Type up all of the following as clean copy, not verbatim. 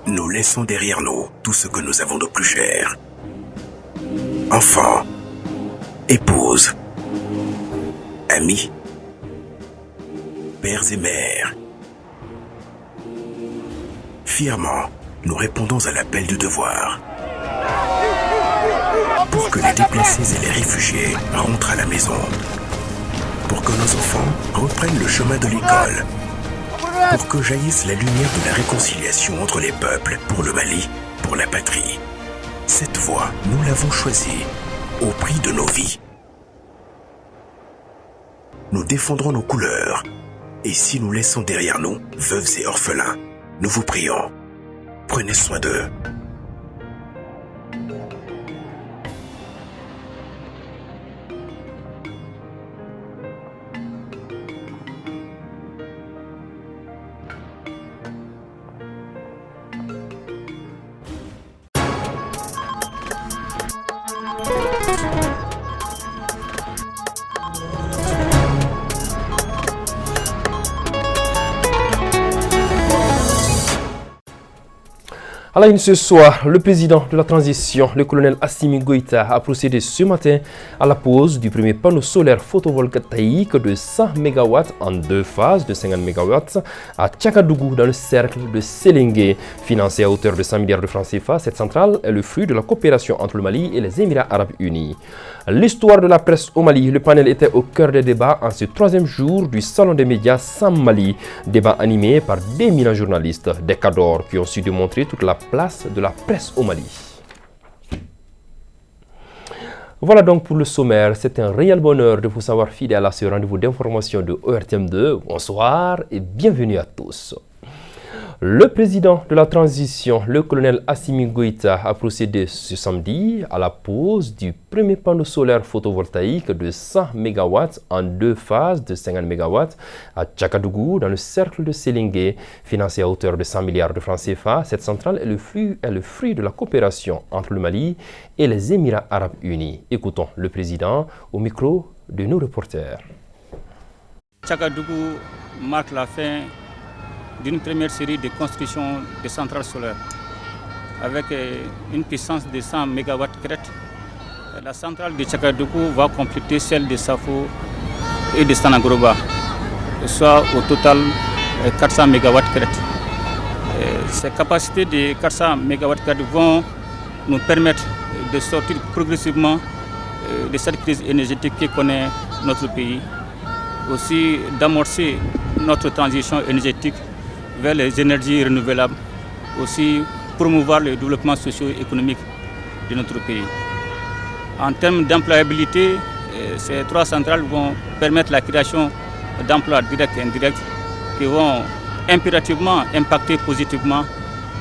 Nous laissons derrière nous tout ce que nous avons de plus cher. Enfants, épouses, amis, pères et mères. Fièrement, nous répondons à l'appel du devoir. Pour que les déplacés et les réfugiés rentrent à la maison. Pour que nos enfants reprennent le chemin de l'école. Pour que jaillisse la lumière de la réconciliation entre les peuples, pour le Mali, pour la patrie. Cette voie, nous l'avons choisie, au prix de nos vies. Nous défendrons nos couleurs. Et si nous laissons derrière nous veuves et orphelins, nous vous prions, prenez soin d'eux. À la une ce soir, le président de la transition, le colonel Assimi Goïta, a procédé ce matin à la pose du premier panneau solaire photovoltaïque de 100 MW en deux phases de 50 MW à Tchakadougou dans le cercle de Sélingué. Financé à hauteur de 100 milliards de francs CFA, cette centrale est le fruit de la coopération entre le Mali et les Émirats arabes unis. L'histoire de la presse au Mali, le panel était au cœur des débats en ce troisième jour du Salon des médias Sam Mali. Débat animé par d'éminents journalistes, des cadors qui ont su démontrer toute la place de la presse au Mali. Voilà donc pour le sommaire. C'est un réel bonheur de vous savoir fidèle à ce rendez-vous d'information de ORTM2. Bonsoir et bienvenue à tous. Le président de la transition, le colonel Assimi Goïta, a procédé ce samedi à la pose du premier panneau solaire photovoltaïque de 100 MW en deux phases de 50 MW à Tchakadougou dans le cercle de Sélingué. Financé à hauteur de 100 milliards de francs CFA, cette centrale est le fruit de la coopération entre le Mali et les Émirats arabes unis. Écoutons le président au micro de nos reporters. Tchakadougou marque la fin d'une première série de construction de centrales solaires avec une puissance de 100 MW crête. La centrale de Tchakadougou va compléter celle de Safo et de Sanagoroba, soit au total 400 MW crête. Ces capacités de 400 MW crête vont nous permettre de sortir progressivement de cette crise énergétique que connaît notre pays, aussi d'amorcer notre transition énergétique vers les énergies renouvelables, aussi promouvoir le développement socio-économique de notre pays. En termes d'employabilité, ces trois centrales vont permettre la création d'emplois directs et indirects qui vont impérativement impacter positivement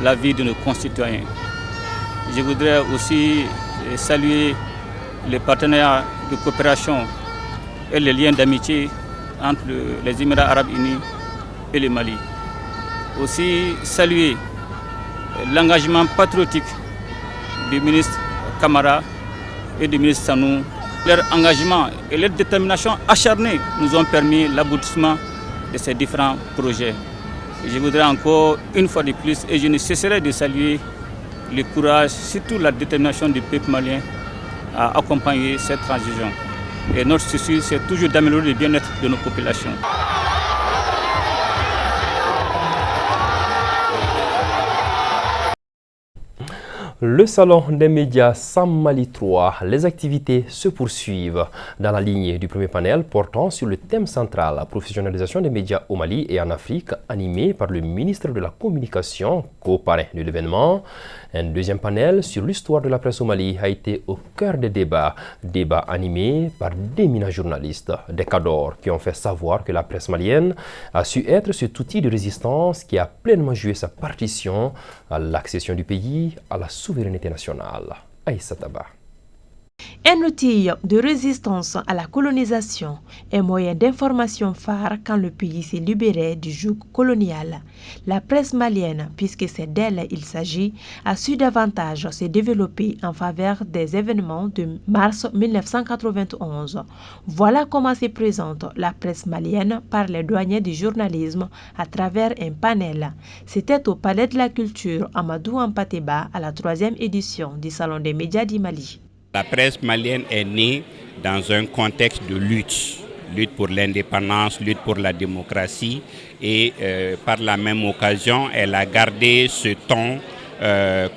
la vie de nos concitoyens. Je voudrais aussi saluer les partenariats de coopération et les liens d'amitié entre les Émirats arabes unis et le Mali. Aussi saluer l'engagement patriotique du ministre Kamara et du ministre Sanou. Leur engagement et leur détermination acharnée nous ont permis l'aboutissement de ces différents projets. Et je voudrais encore une fois de plus, et je ne cesserai de saluer le courage, surtout la détermination du peuple malien à accompagner cette transition. Et notre souci, c'est toujours d'améliorer le bien-être de nos populations. Le salon des médias Sam Mali 3, les activités se poursuivent dans la ligne du premier panel portant sur le thème central, la professionnalisation des médias au Mali et en Afrique, animé par le ministre de la Communication, co-parrain de l'événement. Un deuxième panel sur l'histoire de la presse au Mali a été au cœur des débats, débats animés par d'éminents journalistes, des cadors qui ont fait savoir que la presse malienne a su être cet outil de résistance qui a pleinement joué sa partition à l'accession du pays à la souveraineté nationale. Aïssa Taba. Un outil de résistance à la colonisation, un moyen d'information phare quand le pays s'est libéré du joug colonial. La presse malienne, puisque c'est d'elle il s'agit, a su davantage se développer en faveur des événements de mars 1991. Voilà comment se présente la presse malienne par les douaniers du journalisme à travers un panel. C'était au Palais de la Culture Amadou Ampateba à la 3e édition du Salon des médias du Mali. La presse malienne est née dans un contexte de lutte pour l'indépendance, lutte pour la démocratie et par la même occasion, elle a gardé ce ton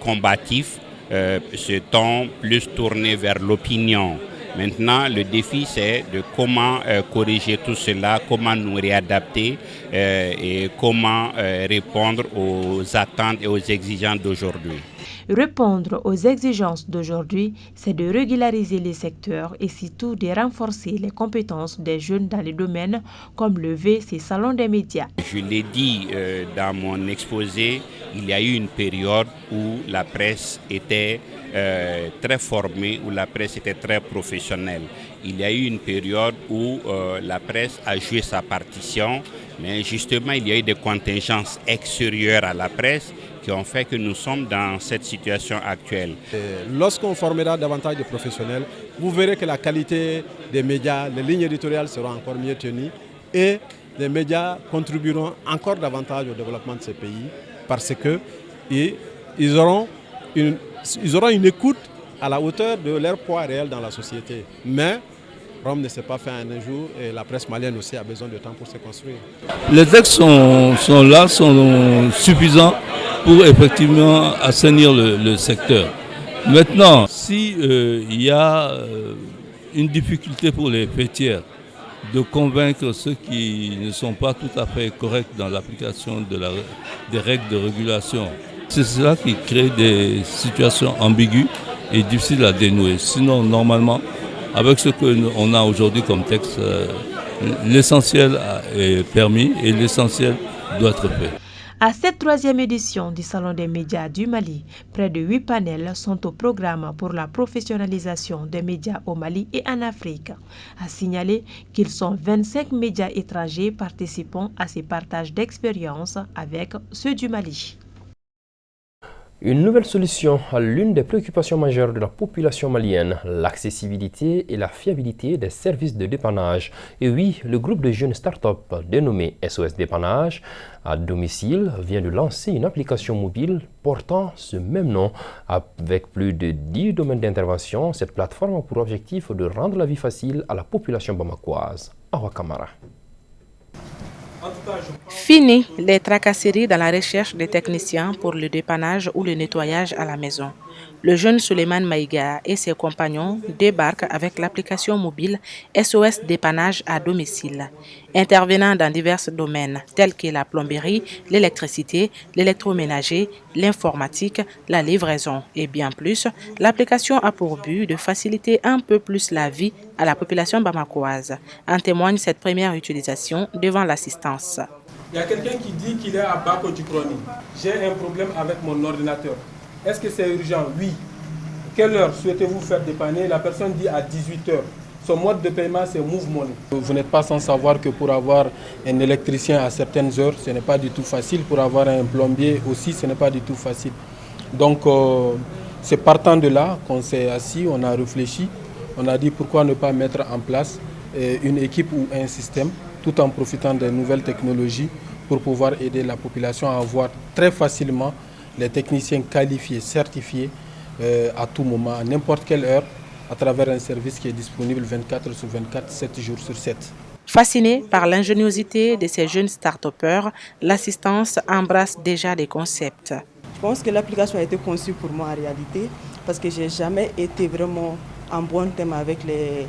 combatif, ce ton plus tourné vers l'opinion. Maintenant, le défi, c'est de comment corriger tout cela, comment nous réadapter et comment répondre aux attentes et aux exigences d'aujourd'hui. Répondre aux exigences d'aujourd'hui, c'est de régulariser les secteurs et surtout de renforcer les compétences des jeunes dans les domaines comme le V, ces salons des médias. Je l'ai dit dans mon exposé, il y a eu une période où la presse était très formée, où la presse était très professionnelle. Il y a eu une période où la presse a joué sa partition, mais justement il y a eu des contingences extérieures à la presse qui ont fait que nous sommes dans cette situation actuelle. Lorsqu'on formera davantage de professionnels, vous verrez que la qualité des médias, les lignes éditoriales seront encore mieux tenues et les médias contribueront encore davantage au développement de ces pays parce qu'ils auront une écoute à la hauteur de leur poids réel dans la société. Mais Rome ne s'est pas fait en un jour et la presse malienne aussi a besoin de temps pour se construire. Les textes sont là, sont suffisants pour effectivement assainir le secteur. Maintenant, si il y a une difficulté pour les fêtières de convaincre ceux qui ne sont pas tout à fait corrects dans l'application des règles de régulation, c'est cela qui crée des situations ambiguës et difficiles à dénouer. Sinon, normalement, avec ce qu'on a aujourd'hui comme texte, l'essentiel est permis et l'essentiel doit être fait. À cette 3e édition du Salon des médias du Mali, près de 8 panels sont au programme pour la professionnalisation des médias au Mali et en Afrique. À signaler qu'ils sont 25 médias étrangers participant à ces partages d'expériences avec ceux du Mali. Une nouvelle solution à l'une des préoccupations majeures de la population malienne, l'accessibilité et la fiabilité des services de dépannage. Et oui, le groupe de jeunes start-up dénommé SOS Dépannage à domicile vient de lancer une application mobile portant ce même nom. Avec plus de 10 domaines d'intervention, cette plateforme a pour objectif de rendre la vie facile à la population bamakoise. Awa Kamara. Fini les tracasseries dans la recherche des techniciens pour le dépannage ou le nettoyage à la maison. Le jeune Suleiman Maïga et ses compagnons débarquent avec l'application mobile SOS Dépannage à domicile. Intervenant dans divers domaines tels que la plomberie, l'électricité, l'électroménager, l'informatique, la livraison et bien plus, l'application a pour but de faciliter un peu plus la vie à la population bamakoise. En témoigne cette première utilisation devant l'assistance. Il y a quelqu'un qui dit qu'il est à Bako Djikroni. J'ai un problème avec mon ordinateur. Est-ce que c'est urgent? Oui. Quelle heure souhaitez-vous faire dépanner? La personne dit à 18h. Son mode de paiement, c'est Move Money. Vous n'êtes pas sans savoir que pour avoir un électricien à certaines heures, ce n'est pas du tout facile. Pour avoir un plombier aussi, ce n'est pas du tout facile. Donc, c'est partant de là qu'on s'est assis, on a réfléchi. On a dit pourquoi ne pas mettre en place une équipe ou un système tout en profitant des nouvelles technologies pour pouvoir aider la population à avoir très facilement les techniciens qualifiés, certifiés à tout moment, à n'importe quelle heure, à travers un service qui est disponible 24 sur 24, 7 jours sur 7. Fasciné par l'ingéniosité de ces jeunes start-upers, l'assistance embrasse déjà des concepts. Je pense que l'application a été conçue pour moi en réalité parce que je n'ai jamais été vraiment en bon thème avec les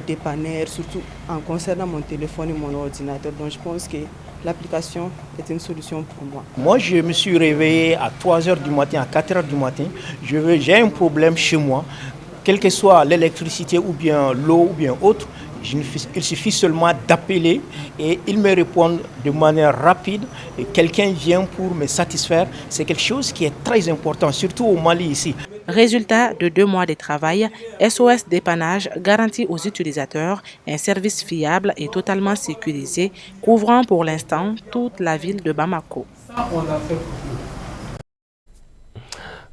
dépanneurs, surtout en concernant mon téléphone et mon ordinateur. Donc je pense que l'application est une solution pour moi. Moi, je me suis réveillé à 3h du matin, à 4h du matin. J'ai un problème chez moi, quelle que soit l'électricité ou bien l'eau ou bien autre. Il suffit seulement d'appeler et ils me répondent de manière rapide. Et quelqu'un vient pour me satisfaire. C'est quelque chose qui est très important, surtout au Mali ici. Résultat de 2 mois de travail, SOS Dépannage garantit aux utilisateurs un service fiable et totalement sécurisé, couvrant pour l'instant toute la ville de Bamako. Ça, on a fait.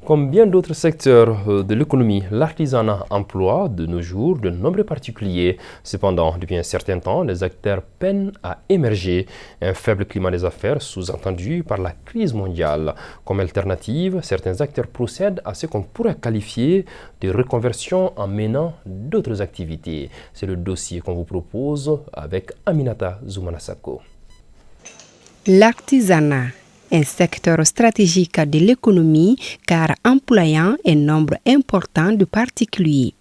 Comme bien d'autres secteurs de l'économie, l'artisanat emploie de nos jours de nombreux particuliers. Cependant, depuis un certain temps, les acteurs peinent à émerger. Un faible climat des affaires sous-entendu par la crise mondiale. Comme alternative, certains acteurs procèdent à ce qu'on pourrait qualifier de reconversion en menant d'autres activités. C'est le dossier qu'on vous propose avec Aminata Zoumanasako. L'artisanat, un secteur stratégique de l'économie car employant un nombre important de particuliers.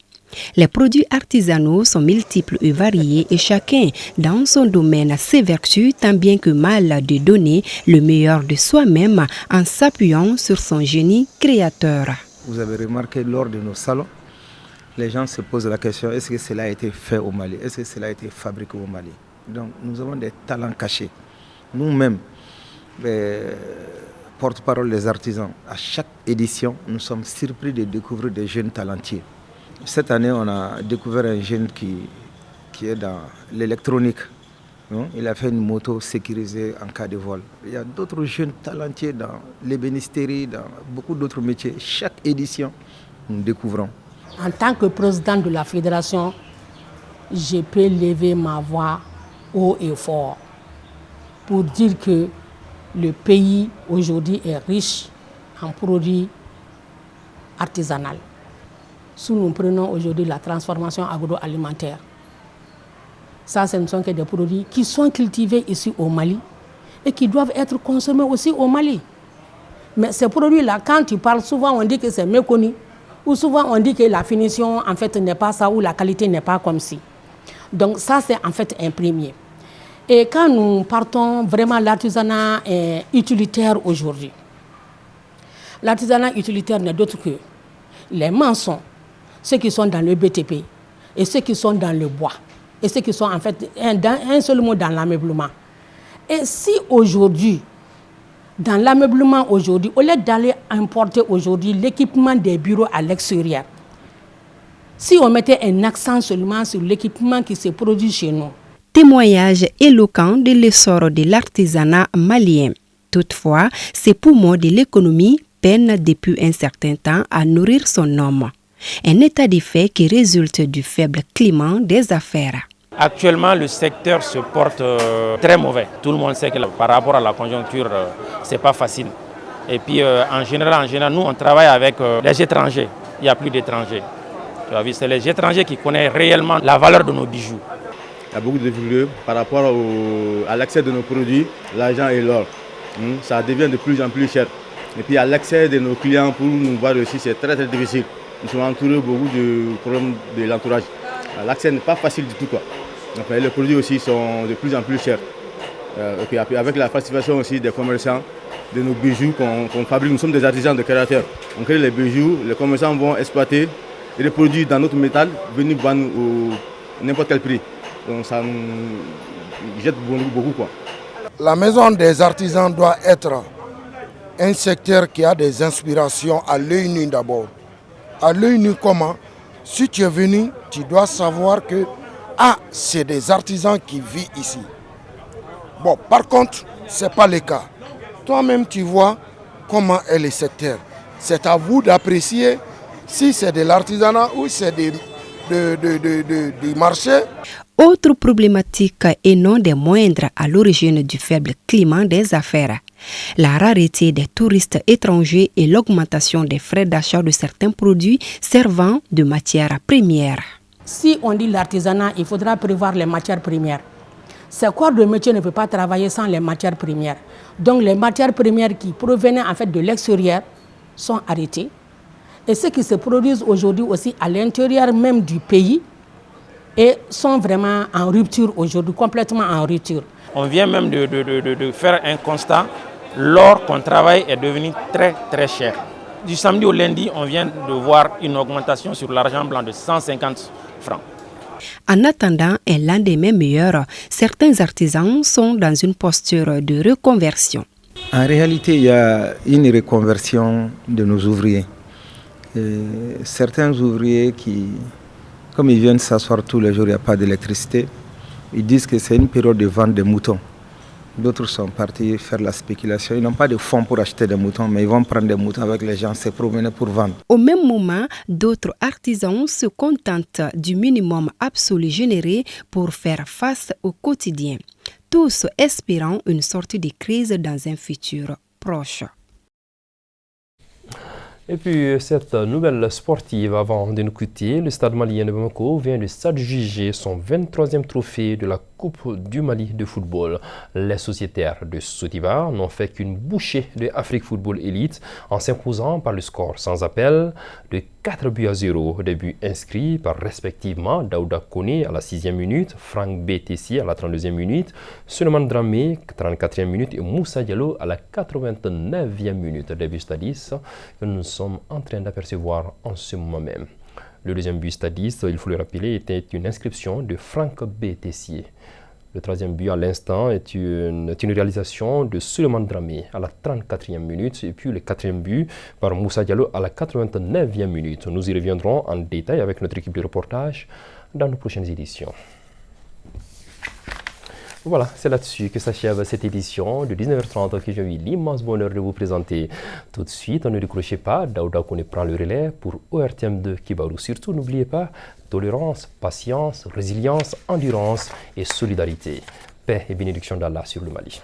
Les produits artisanaux sont multiples et variés et chacun dans son domaine s'évertue tant bien que mal de donner le meilleur de soi-même en s'appuyant sur son génie créateur. Vous avez remarqué lors de nos salons, les gens se posent la question, est-ce que cela a été fait au Mali? Est-ce que cela a été fabriqué au Mali? Donc nous avons des talents cachés. Nous-mêmes, les porte-parole des artisans, à chaque édition, nous sommes surpris de découvrir des jeunes talentueux. Cette année, on a découvert un jeune qui est dans l'électronique. Il a fait une moto sécurisée en cas de vol. Il y a d'autres jeunes talentueux dans l'ébénisterie, dans beaucoup d'autres métiers. Chaque édition, nous découvrons. En tant que président de la fédération, je peux lever ma voix haut et fort pour dire que le pays aujourd'hui est riche en produits artisanaux. Si nous prenons aujourd'hui la transformation agroalimentaire, ça ce ne sont que des produits qui sont cultivés ici au Mali et qui doivent être consommés aussi au Mali. Mais ces produits-là, quand tu parles, souvent on dit que c'est méconnu, ou souvent on dit que la finition en fait n'est pas ça, ou la qualité n'est pas comme ci. Donc ça c'est en fait un premier. Et quand nous partons vraiment l'artisanat utilitaire aujourd'hui, l'artisanat utilitaire n'est d'autre que les maçons, ceux qui sont dans le BTP et ceux qui sont dans le bois et ceux qui sont en fait dans un seul mot dans l'ameublement. Et si aujourd'hui, dans l'ameublement aujourd'hui, au lieu d'aller importer aujourd'hui l'équipement des bureaux à l'extérieur, si on mettait un accent seulement sur l'équipement qui se produit chez nous, témoignage éloquent de l'essor de l'artisanat malien. Toutefois, ces poumons de l'économie peinent depuis un certain temps à nourrir son homme. Un état de fait qui résulte du faible climat des affaires. Actuellement, le secteur se porte très mauvais. Tout le monde sait que par rapport à la conjoncture, c'est pas facile. Et puis, en général, nous, on travaille avec les étrangers. Il n'y a plus d'étrangers. Tu as vu, c'est les étrangers qui connaissent réellement la valeur de nos bijoux. Il y a beaucoup de difficultés par rapport à l'accès de nos produits, l'argent et l'or. Ça devient de plus en plus cher. Et puis à l'accès de nos clients pour nous voir aussi, c'est très très difficile. Nous sommes entourés beaucoup de problèmes de l'entourage. L'accès n'est pas facile du tout, quoi. Enfin, les produits aussi sont de plus en plus chers. Et puis avec la participation aussi des commerçants, de nos bijoux qu'on fabrique, nous sommes des artisans de créateurs. On crée les bijoux, les commerçants vont exploiter et les produits dans notre métal, venir vendre n'importe quel prix. Donc ça nous jette beaucoup, quoi. La maison des artisans doit être un secteur qui a des inspirations à l'œil nu d'abord. À l'œil nu comment? Si tu es venu, tu dois savoir que c'est des artisans qui vivent ici. Bon, par contre, ce n'est pas le cas. Toi-même, tu vois comment est le secteur. C'est à vous d'apprécier si c'est de l'artisanat ou c'est du marché. Autre problématique et non des moindres à l'origine du faible climat des affaires, la rareté des touristes étrangers et l'augmentation des frais d'achat de certains produits servant de matières premières. Si on dit l'artisanat, il faudra prévoir les matières premières. Ce corps de métier ne peut pas travailler sans les matières premières. Donc les matières premières qui provenaient en fait de l'extérieur sont arrêtées. Et ceux qui se produisent aujourd'hui aussi à l'intérieur même du pays et sont vraiment en rupture aujourd'hui, complètement en rupture. On vient même de faire un constat, l'or qu'on travaille est devenu très très cher. Du samedi au lundi, on vient de voir une augmentation sur l'argent blanc de 150 francs. En attendant un lendemain meilleur, certains artisans sont dans une posture de reconversion. En réalité, il y a une reconversion de nos ouvriers. certains ouvriers qui, comme ils viennent s'asseoir tous les jours, il n'y a pas d'électricité, ils disent que c'est une période de vente des moutons. D'autres sont partis faire la spéculation. Ils n'ont pas de fonds pour acheter des moutons, mais ils vont prendre des moutons avec les gens, se promener pour vendre. Au même moment, d'autres artisans se contentent du minimum absolu généré pour faire face au quotidien, tous espérant une sortie de crise dans un futur proche. Et puis, cette nouvelle sportive, avant de nous quitter, le Stade malien de Bamako vient de s'adjuger son 23e trophée de la Coupe du Mali de football. Les sociétaires de Sotiba n'ont fait qu'une bouchée de Afrique Football Elite en s'imposant par le score sans appel de 4-0. Des buts inscrits par respectivement Daouda Kone à la 6e minute, Franck Bétessi à la 32e minute, Suleiman Dramé 34e minute et Moussa Diallo à la 89e minute. Des buts stadistes que nous sommes en train d'apercevoir en ce moment même. Le deuxième but stadiste, il faut le rappeler, était une inscription de Franck Bétessi. Le troisième but à l'instant est une réalisation de Suleiman Dramé à la 34e minute et puis le quatrième but par Moussa Diallo à la 89e minute. Nous y reviendrons en détail avec notre équipe de reportage dans nos prochaines éditions. Voilà, c'est là-dessus que s'achève cette édition de 19h30 que j'ai eu l'immense bonheur de vous présenter. Tout de suite, ne décrochez pas, Daouda Kone prend le relais pour ORTM2 Kibarou. Surtout, n'oubliez pas, tolérance, patience, résilience, endurance et solidarité. Paix et bénédiction d'Allah sur le Mali.